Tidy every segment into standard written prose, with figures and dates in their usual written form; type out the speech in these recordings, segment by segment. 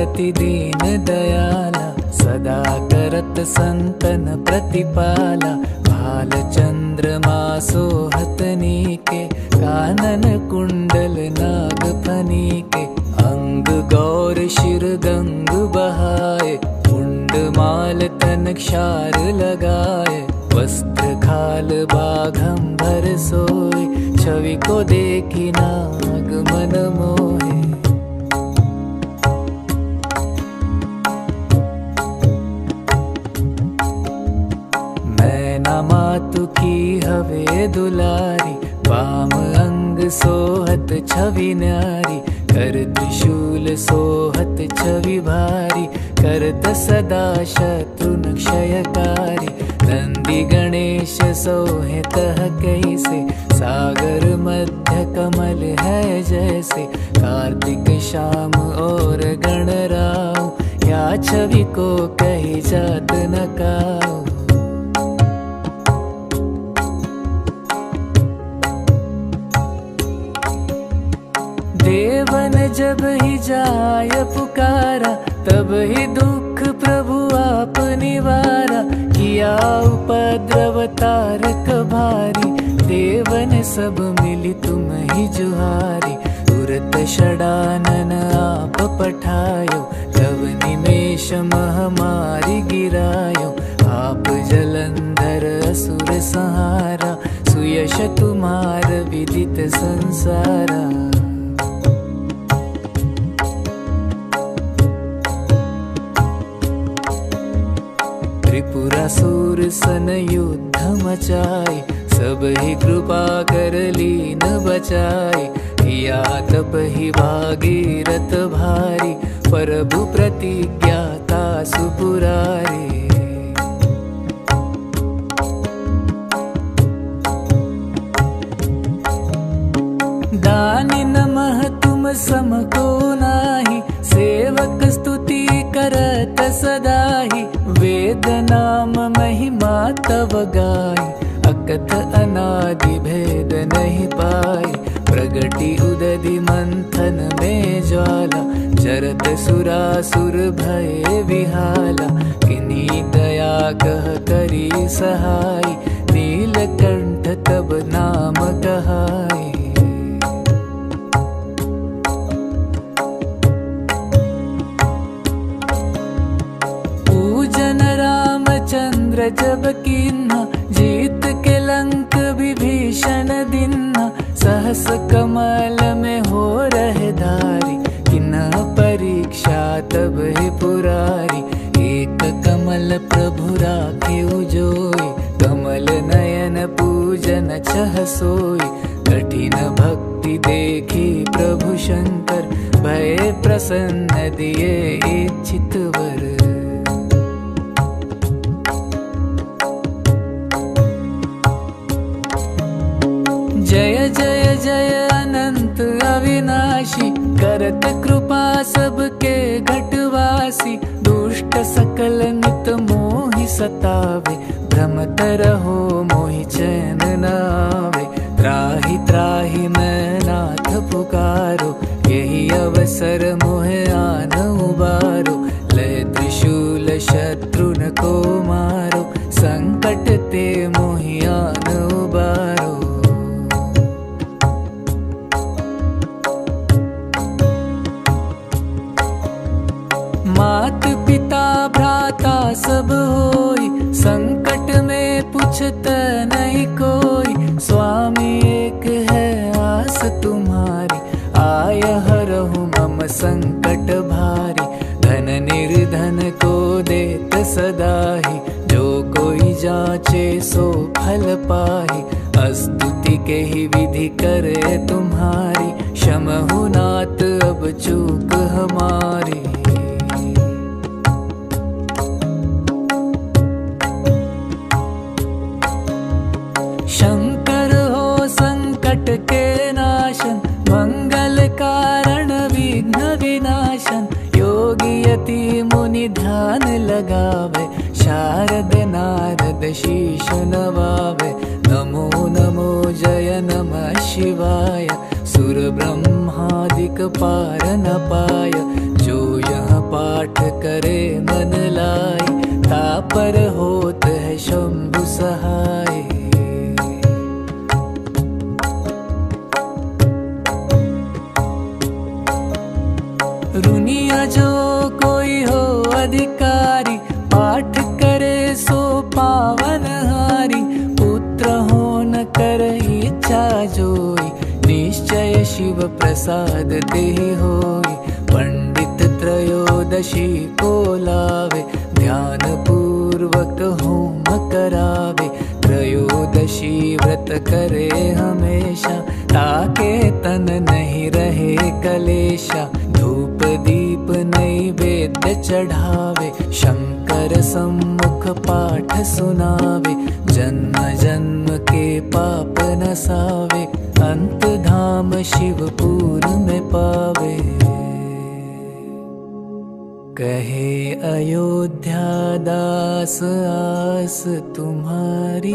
अति दीन दयाला, सदा करत संतन प्रतिपाला। भाल चंद्रमा सोहत नीके, कानन कुंडल नाग फनीके। अंग गौर शिर गंग बहाए, मुंड माल तन क्षार लगाए। वस्त्र खाल बाघंबर सोए, छवि को देखी नाग मन मोहे। मैना मातु की हवे दुलारी, वाम अंग सोहत छवि न्यारी। कर त्रिशूल सोहत छवि भारी, करत सदा शत्रुन क्षयकारी। नंदी गणेश सोहे तह कैसे, सागर मध्य कमल है जैसे। कार्तिक श्याम और गणराव, या छवि को कही जात न काऊ। देवन जब ही जाय पुकारा, तब ही दुख प्रभु आप निवारा। किया उपद्रव तारक भारी, देवन सब मिली तुम ही जुहारी। तुरत षडानन आप पठायो, लव निमेष महामारी गिरायो। आप जलंधर असुर संहारा, सुयश तुम्हार विदित संसारा। त्रिपुरासुर सन युद्ध मचाए, सब ही कृपा कर लीन बचाए। किया तप ही भागीरथ भारी, प्रभु प्रतिज्ञाता सुपुरारी। दानी नमः तुम सम को नाही, सेवक स्तुति करत सदाहि। वेद नाम महिमा तव गाई, अकथ अनादि भेद नहीं पाई। प्रगति उदधि मंथन में ज्वाला, चरत सुरासुर भय विहाला। किन्हीं दया कह करी सहाय, नीलकंठ तब नाम कहाई। चंद्र जब कीन्हा, जीत के लंक विभीषण दिन्हा। सहस कमल में हो रहे धारी, किन्हा परीक्षा तब ही पुरारी। एक कमल प्रभु राखे उजोई, कमल नयन पूजन छह सोई। कठिन भक्ति देखी प्रभु शंकर, भय प्रसन्न दिए इच्छित वर। जय जय जय अनंत अविनाशी, करत कृपा सबके घटवासी। दुष्ट सकल नित मोहि सतावे, भ्रमत रहो मोहि चैन न आवे। त्राहि त्राहि मैं नाथ पुकारो, यही अवसर मोहे आन उबारो। लय त्रिशूल शत्रुन को मारो, संकट ते मोहि आन उबारो। मात पिता भ्राता सब होई, संकट में पूछत नहीं कोई। स्वामी एक है आस तुम्हारी, आय हरहु मम संकट भारी। धन निर्धन को देत सदाहि, जो कोई जाचे सो फल पाहि। स्तुति के ही विधि करे तुम्हारी, क्षमहु नाथ अब चूक हमारी। शंकर हो संकट के नाशन, मंगल कारण विघ्न विनाशन। योगी यति मुनि ध्यान लगावे, शारद नारद शीश नवावे। नमो नमो जय नमः शिवाय, सुर ब्रह्मादिक पार न पाय। जो यहाँ पाठ करे मन लाई, तापर होत है शंभु सहाय। रुनिया जो कोई हो अधिकारी, पाठ करे सो पावन हारी। पुत्र हो न कर इच्छा जोई, निश्चय शिव प्रसाद देहि होई। पंडित त्रयोदशी को लावे, ध्यान पूर्वक होम करावे। त्रयोदशी व्रत करे हमेशा, ताके तन नहीं रहे कलेशा। धूप दीप नैवेद्य चढ़ावे, शंकर सम्मुख पाठ सुनावे। जन्म जन्म के पाप नसावे, अंत धाम शिवपुर में पावे। कहे अयोध्या दास आस तुम्हारी,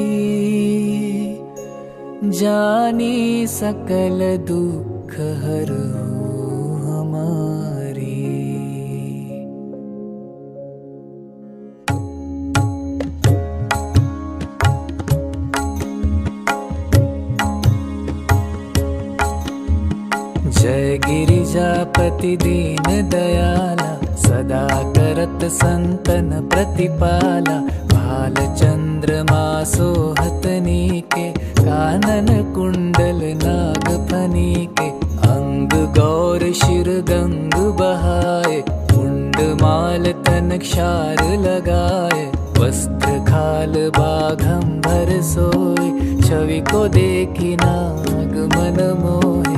जानी सकल दुख हरहु हमारी। जय गिरिजापति दीन दयाला, सदा करत संतन प्रतिपाला। भालचंद्रमा सोहतनी के, कानन कुंडल नाग फनी के। अंग गौर शिर गंग बहाए, मुंड माल तन क्षार लगाए। वस्त्र खाल बाघंबर सोए, छवि को देखी नाग मन मोहे।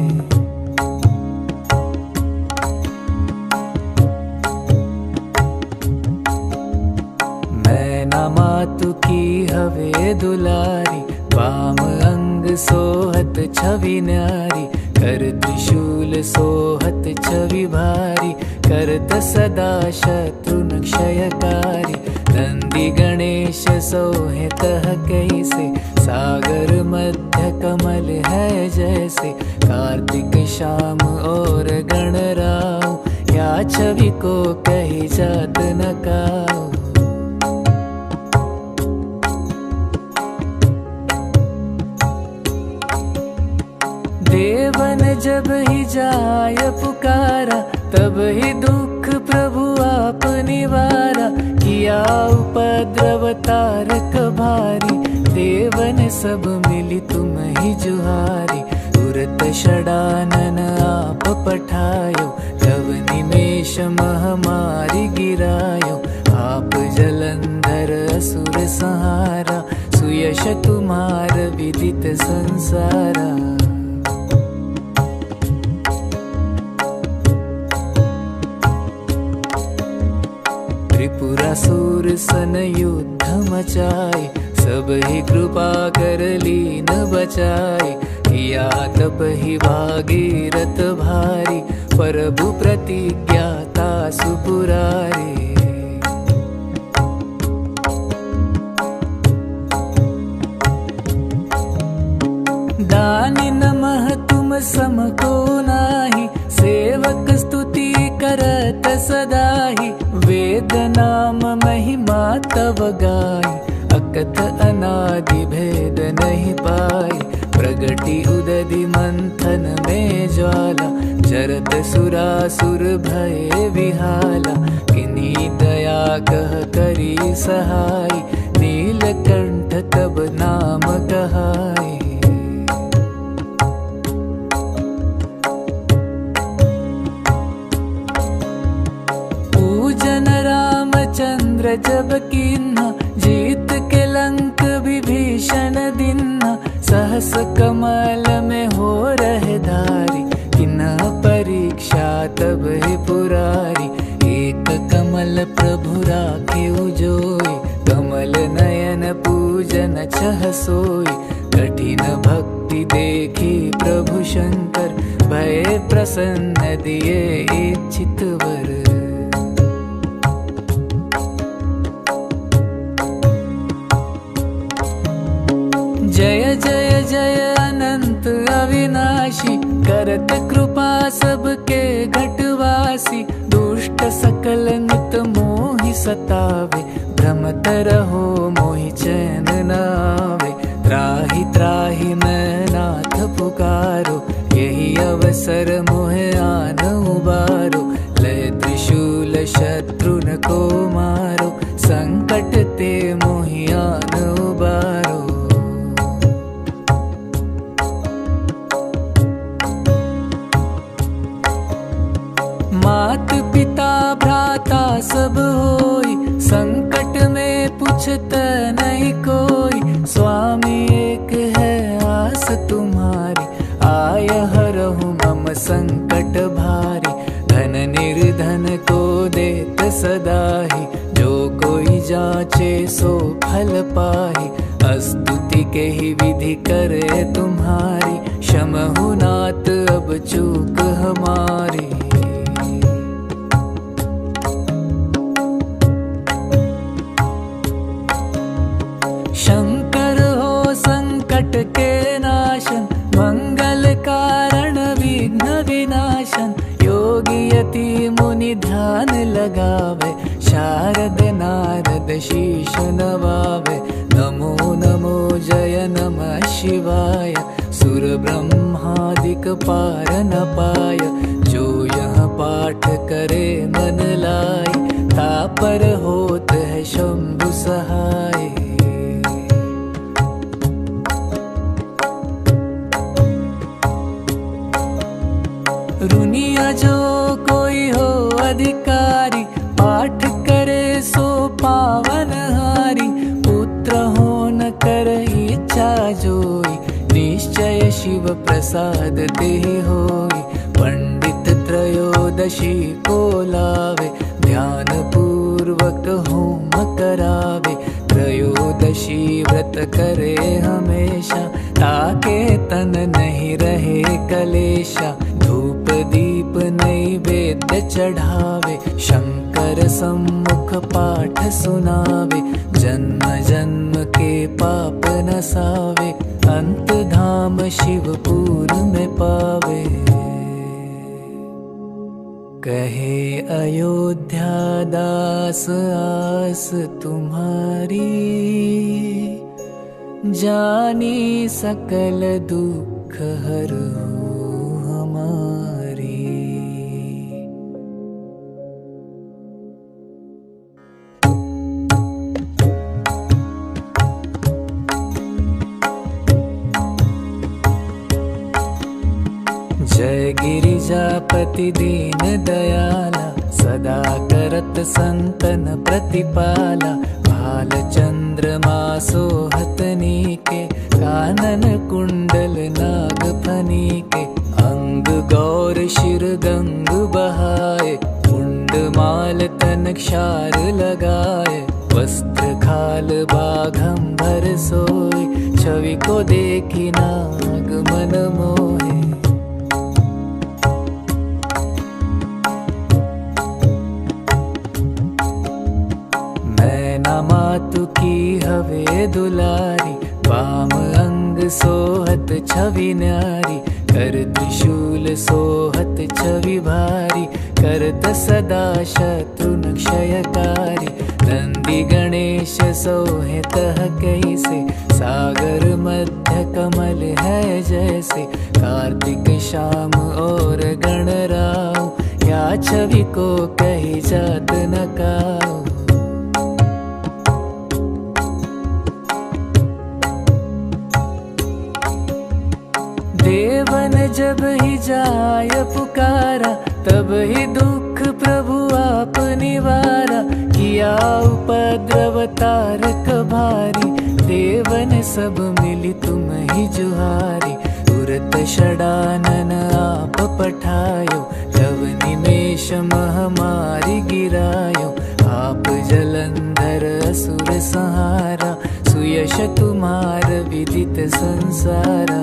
मातु की हवे दुलारी, वाम अंग सोहत छवि न्यारी। कर त्रिशूल सोहत छवि भारी, करत सदा शत्रु क्षयकारी। नंदी गणेश सोहे तह कैसे, सागर मध्य कमल है जैसे। कार्तिक शाम और गणराव, या छवि को कही जात न काऊ। देवन जब ही जाय पुकारा, तब ही दुख प्रभु आप निवारा। किया उपद्रव तारक भारी, देवन सब मिली तुम ही जुहारी। तुरत षडानन आप पठायो, तब निमेष महामारी गिरायो। आप जलंधर असुर संहारा, सुयश तुम्हार विदित संसारा। त्रिपुरासुर सन युद्ध मचाए, सब ही कृपा कर लीन बचाए। किया तप ही भागीरथ भारी, प्रभु प्रतिज्ञा तासु पुरारी। दानी नमः तुम सम को नाही, सेवक स्तुति करत सदाहि। वेद नाम महिमा तव गाई, अकथ अनादि भेद नहीं पाई। प्रगति उदधि मंथन में ज्वाला, जरत सुरासुर भय विहाला। किन्हीं दया कह करी सहाय, नीलकंठ तब नाम कहाई। चंद्र जब कीन्हा, जीत के लंक विभीषण दिन्हा। सहस कमल में हो रहे धारी, किन्हा परीक्षा तब ही पुरारी। एक कमल प्रभु राखे उजोई, कमल नयन पूजन छह सोई। कठिन भक्ति देखी प्रभु शंकर, भय प्रसन्न दिए इच्छित वर। जय जय जय अनंत अविनाशी, करत कृपा सबके घटवासी। दुष्ट सकल सतावे, भ्रमत रहो मोहि चैन न आवे। त्राहि त्राहि मैं नाथ पुकारो, यही अवसर मोहे आन उबारो। लय त्रिशूल शत्रुन को मारो, संकट ते मोहि आन उबारो। मात पिता भ्राता सब होई, संकट में पूछत नहीं कोई। स्वामी एक है आस तुम्हारी, आय हरहु मम संकट भारी। धन निर्धन को देत सदाहि, जो कोई जाचे सो फल पाहि। स्तुति के ही विधि करे तुम्हारी, क्षमहु नाथ अब चूक हमारी। शंकर हो संकट के नाशन, मंगल कारण विघ्न विनाशन। योगी यति मुनि ध्यान लगावे, शारद नारद शीश नवावे। नमो नमो जय नमः शिवाय, सुर ब्रह्मादिक पार न पाय। जो यह पाठ करे मन लाई, तापर होत है शंभु सहाय। रुनिया जो कोई हो अधिकारी, पाठ करे सो पावन हारी। पुत्र हो न कर इच्छा जोई, निश्चय शिव प्रसाद ते होई। पंडित त्रयोदशी को लावे, ध्यान पूर्वक होम करावे। त्रयोदशी व्रत करे हमेशा, ताके तन नहीं रहे कलेशा। धूप दीप नैवेद्य चढ़ावे, शंकर सम्मुख पाठ सुनावे। जन्म जन्म के पाप नसावे, अंत धाम शिवपुर में पावे। कहे अयोध्या दास आस तुम्हारी, जानी सकल दुख हरहु हमारी। जय गिरिजापति दीन दयाला, सदा करत संतन प्रतिपाला। भाल चंद्रमा सोहत नीके, कानन कुंडल नाग फनीके। अंग गौर शिर गंग बहाए, मुंड माल तन क्षार लगाए। वस्त्र खाल बाघंबर सोई, छवि को देखी नाग मन मोहे। मातु की हवे दुलारी, वाम अंग सोहत छवि न्यारी। कर त्रिशूल सोहत छवि भारी, करत सदा शत्रुन क्षयकारी। नंदी गणेश सोहे तह कैसे, सागर मध्य कमल है जैसे। कार्तिक श्याम और गणराव, या छवि को कही जात न काऊ। देवन जब ही जाय पुकारा, तब ही दुख प्रभु आप निवारा। किया उपद्रव तारक भारी, देवन सब मिली तुम ही जुहारी। तुरत षडानन आप पठायो, तब निमेष महामारी गिरायो। आप जलंधर असुर संहारा, सुयश तुम्हार विदित संसारा।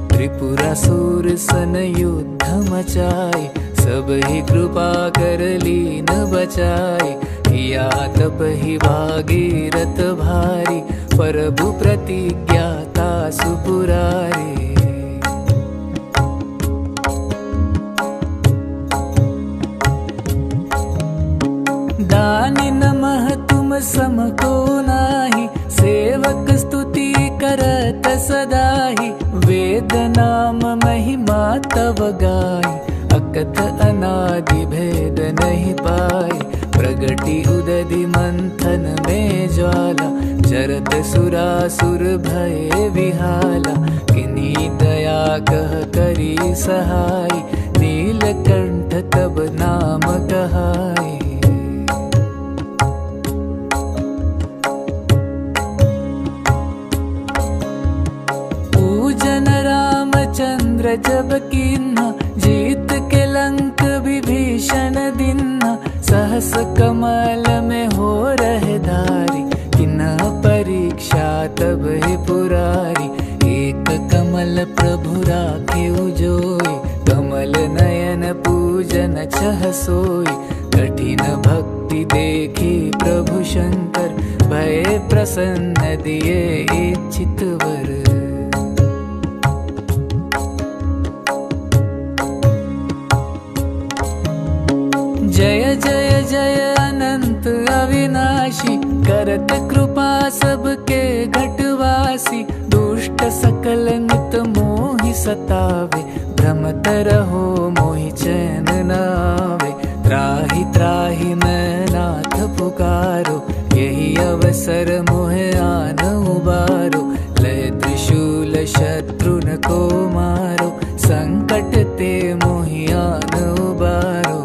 त्रिपुरासुर सन युद्ध मचाए, सब ही कृपा कर लीन बचाए। किया तप ही भागीरथ भारी, प्रभु प्रतिज्ञा तासु पुरारे। सम को नाही, सेवक स्तुति करत सदाहि। वेद नाम महिमा तव गाई, अकथ अनादि भेद नहीं पाई। प्रगति उदधि मंथन में ज्वाला, जरत सुरासुर भय विहाला। किन्हीं दया कह करी सहाय, नीलकंठ तब नाम कहाई। पूजन रामचंद्र जब कीन्हा, जीत के लंक विभीषण दिन्हा। सहस कमल में हो रहे धारी, किन्हा परीक्षा तब ही पुरारी। एक कमल प्रभु राखे उजोई, कमल नयन पूजन छह सोई। कठिन भक्ति देखी प्रभु शंकर, भय प्रसन्न दिए इच्छित वर। जय जय जय अनंत अविनाशी, करत कृपा सबके घटवासी। दुष्ट सकल नित मोहि सतावे, भ्रमत रहो मोहि चैन न आवे। त्राहि त्राहि मैं नाथ पुकारो, यही अवसर मोहे आन उबारो। लय त्रिशूल शत्रुन को मारो, संकट ते मोहि आन उबारो।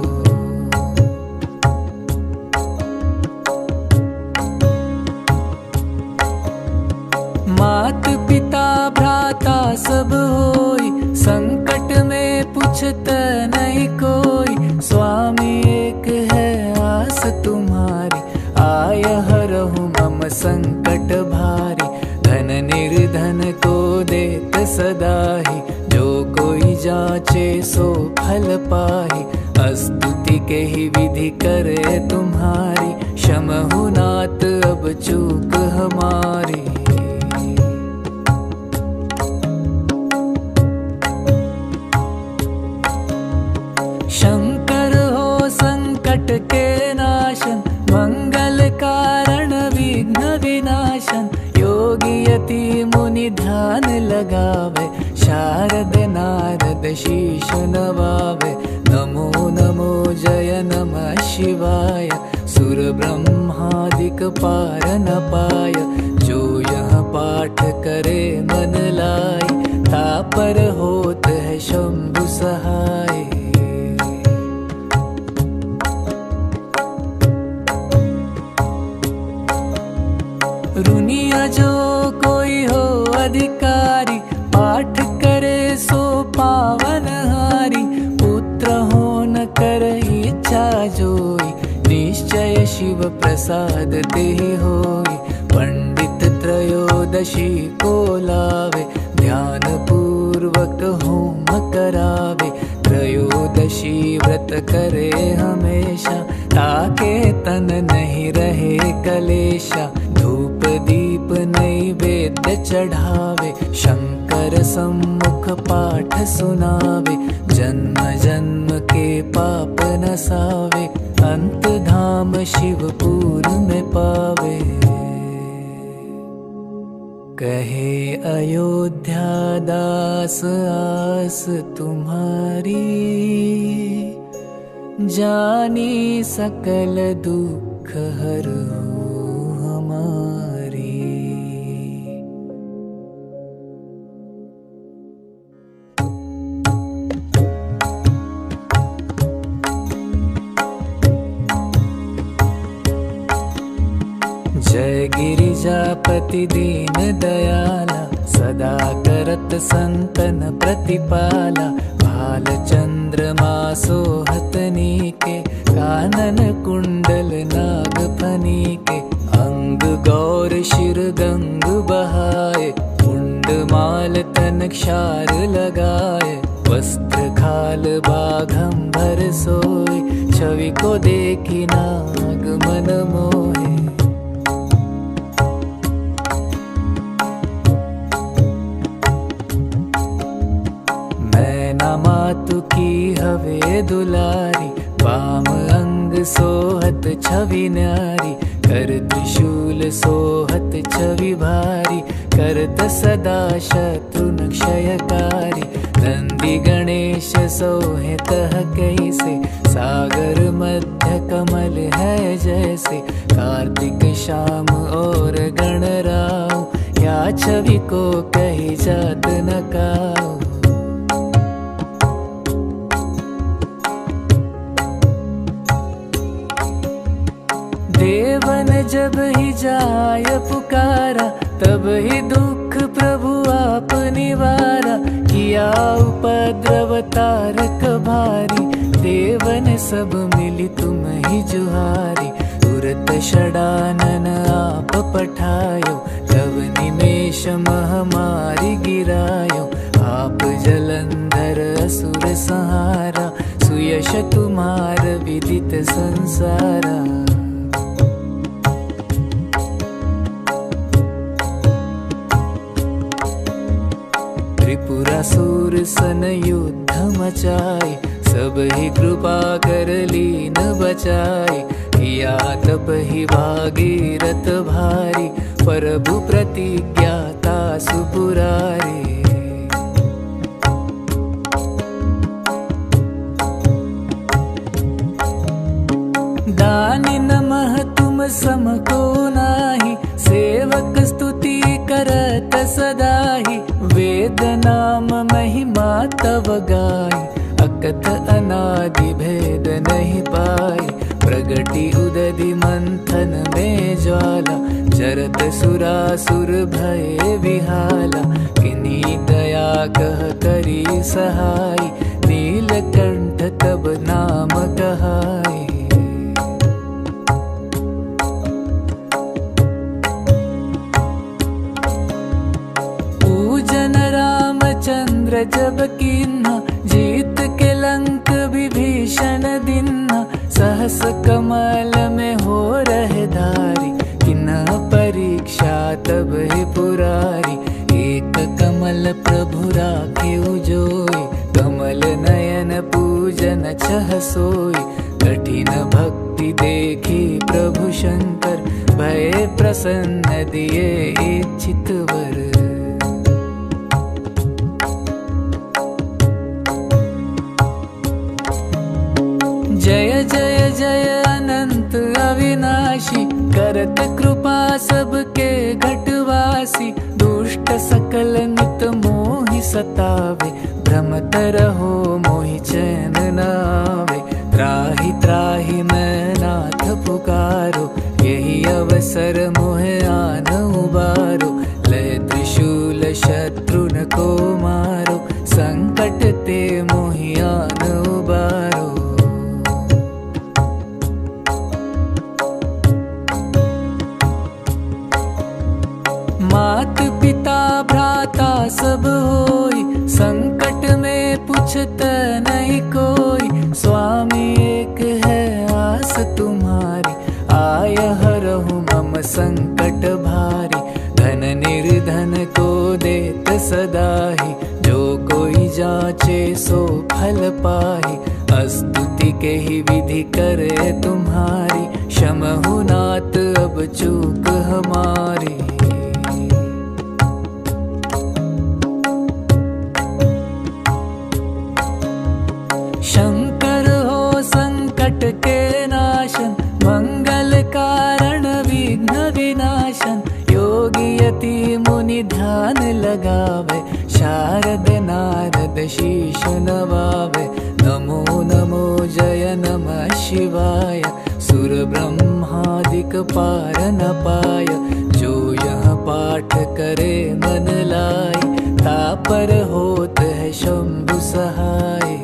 मात पिता भ्राता सब होई, संकट में पूछत नहीं कोई। स्वामी एक है आस तुम्हारी, आय हरहु मम संकट भारी। धन निर्धन को देत सदाहि, जो कोई जाचे सो फल पाहि। स्तुति के ही विधि करे तुम्हारी, क्षमहु नाथ अब चूक हमारी। शंकर हो संकट के नाशन, मंगल कारण विघ्न विनाशन। योगी यति मुनि ध्यान लगावे, शारद नारद शीश नवावे। नमो नमो जय नमः शिवाय, सुर ब्रह्मादिक पार न पाय। जो यह पाठ करे मन लाई, तापर होत है शंभु सहाय। रुनिया जो कोई हो अधिकारी, पाठ करे सो पावन हारी। पुत्र हो न कर इच्छा जोई, निश्चय शिव प्रसाद ते होई। पंडित त्रयोदशी को लावे, ध्यान पूर्वक होम करावे। त्रयोदशी व्रत करे हमेशा, ताके तन नहीं रहे कलेशा। धूप दीप नैवेद्य चढ़ावे, शंकर सम्मुख पाठ सुनावे। जन्म जन्म के पाप नसावे, अंत धाम शिवपुर में पावे। कहे अयोध्या दास आस तुम्हारी, जानी सकल दुख हरो हमारी। जय गिरिजापति दीन दयाला, सदा करत संतन प्रतिपाला। भाल चंद्रमा सोहतनी के, कानन कुंडल नाग फनी के। अंग गौर शिर गंग बहाए, मुंड माल तन क्षार लगाए। वस्त्र खाल बाघंबर सोए, छवि को देखी नाग मन मोहे। मातु की हवे दुलारी, वाम अंग सोहत छवि न्यारी, कर त्रिशूल सोहत छवि भारी, करत सदा शत्रु क्षयकारी। नंदी गणेश सोहे तह कैसे, सागर मध्य कमल है जैसे। कार्तिक श्याम और गणराव, या छवि को कही जात न काऊ। देवन जब ही जाय पुकारा, तब ही दुख प्रभु आप निवारा। किया उपद्रव तारक भारी, देवन सब मिली तुम ही जुहारी। तुरत षडानन आप पठायो, तब निमेष महामारी गिरायो। आप जलंधर असुर संहारा, सुयश तुम्हार विदित संसारा। त्रिपुरासुर सन युद्ध मचाए, सब ही कृपा कर लीन बचाए। किया तप ही भागीरथ भारी, प्रभु प्रतिज्ञा तासु पुरारी। दानी नमः तुम सम को नाही, सेवक स्तुति करत सदाहि। वेद नाम महिमा तव गाय, अकथ अनादि भेद नहीं पाए। प्रगति उदधि मंथन में ज्वाला, जरत सुरासुर भय विहाला। किन्हीं दया कह करी सहाय, नीलकंठ तब नाम कहाय। पूजन रामचंद्र जब कीन्हा, जीत के लंक विभीषण दिन्हा। सहस कमल में हो रहे धारी, किन्हा परीक्षा तब ही पुरारी। एक कमल प्रभु राखे उजोई, कमल नयन पूजन छह सोई। कठिन भक्ति देखी प्रभु शंकर, भय प्रसन्न दिए इच्छित वर। जय जय जय अनंत अविनाशी, करत कृपा सबके घटवासी। दुष्ट सकल नित मोहि सतावे, भ्रमत रहो मोहि चैन न आवे। त्राहि त्राहि मैं नाथ पुकारो, यही अवसर मोहे आन उबारो। लय त्रिशूल शत्रुन को मारो, संकट ते मोहि आन उबारो। मात पिता भ्राता सब होई, संकट में पूछत नहीं कोई। स्वामी एक है आस तुम्हारी, आय हरहु मम संकट भारी। धन निर्धन को देत सदाहि, जो कोई जाचे सो फल पाहि। स्तुति के ही विधि करे तुम्हारी, क्षमहु नाथ अब चूक हमारी। शंकर हो संकट के नाशन, मंगल कारण विघ्न विनाशन। योगी यति मुनि ध्यान लगावे, शारद नारद शीश नवावे। नमो नमो जय नमः शिवाय, सुर ब्रह्मादिक पार न पाय। जो यह पाठ करे मन लाय, तापर होत है शंभु सहाय।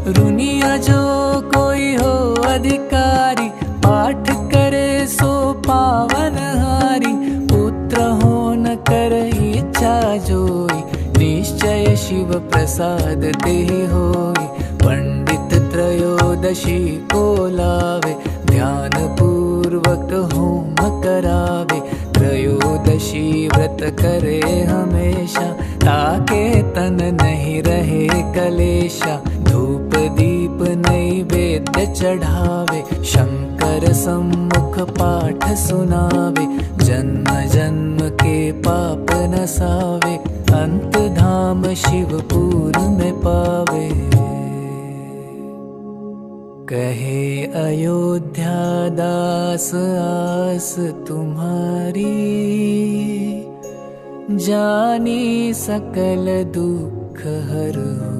रुनिया जो कोई हो अधिकारी, पाठ करे सो पावन हारी। पुत्र हो न कर इच्छा जोई, निश्चय शिव प्रसाद ते होई। पंडित त्रयोदशी को लावे, ध्यान पूर्वक होम करावे। त्रयोदशी व्रत करे हमेशा, ताके तन नहीं रहे कलेशा। धूप दीप नैवेद्य चढ़ावे, शंकर सम्मुख पाठ सुनावे। जन्म जन्म के पाप नसावे, अंत धाम शिवपुर में पावे। कहे अयोध्या दास आस तुम्हारी, जानी सकल दुख हरहु।